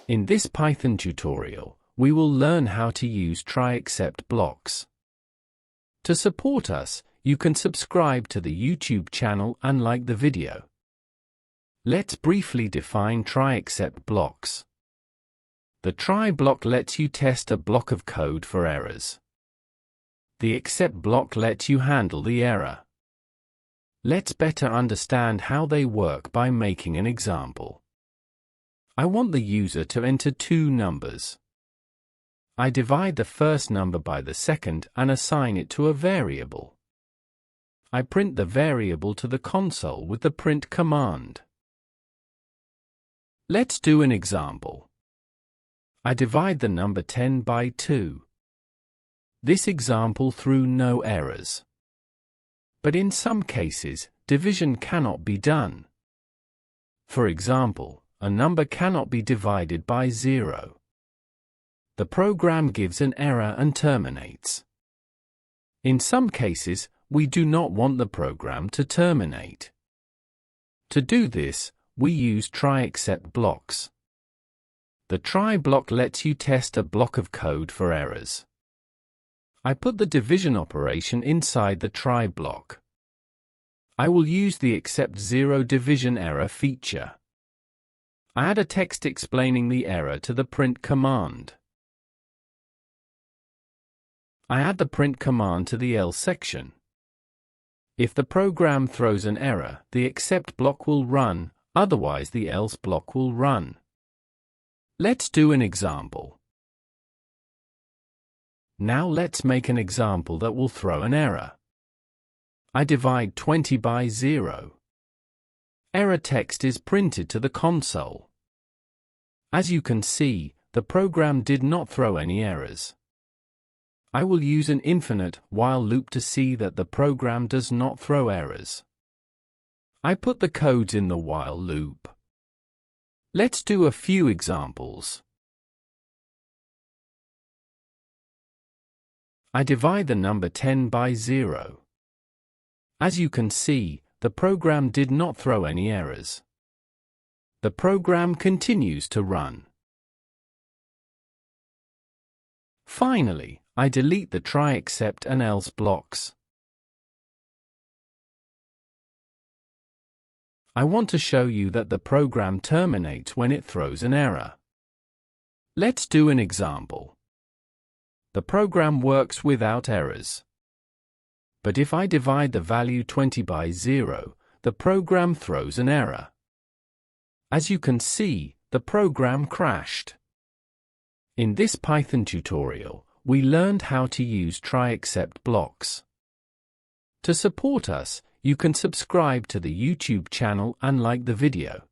In this Python tutorial, we will learn how to use try-except blocks. To support us, you can subscribe to the YouTube channel and like the video. Let's briefly define try-except blocks. The try block lets you test a block of code for errors. The except block lets you handle the error. Let's better understand how they work by making an example. I want the user to enter two numbers. I divide the first number by the second and assign it to a variable. I print the variable to the console with the print command. Let's do an example. I divide the number 10 by 2. This example threw no errors. But in some cases, division cannot be done. For example, a number cannot be divided by 0. The program gives an error and terminates. In some cases, we do not want the program to terminate. To do this, we use try-except blocks. The try block lets you test a block of code for errors. I put the division operation inside the try block. I will use the except 0 division error feature. I add a text explaining the error to the print command. I add the print command to the else section. If the program throws an error, the except block will run, otherwise the else block will run. Let's do an example. Now let's make an example that will throw an error. I divide 20 by 0. Error text is printed to the console. As you can see, the program did not throw any errors. I will use an infinite while loop to see that the program does not throw errors. I put the codes in the while loop. Let's do a few examples. I divide the number 10 by 0. As you can see, the program did not throw any errors. The program continues to run. Finally, I delete the try-except and else blocks. I want to show you that the program terminates when it throws an error. Let's do an example. The program works without errors. But if I divide the value 20 by 0, the program throws an error. As you can see, the program crashed. In this Python tutorial, we learned how to use try-except blocks. To support us, you can subscribe to the YouTube channel and like the video.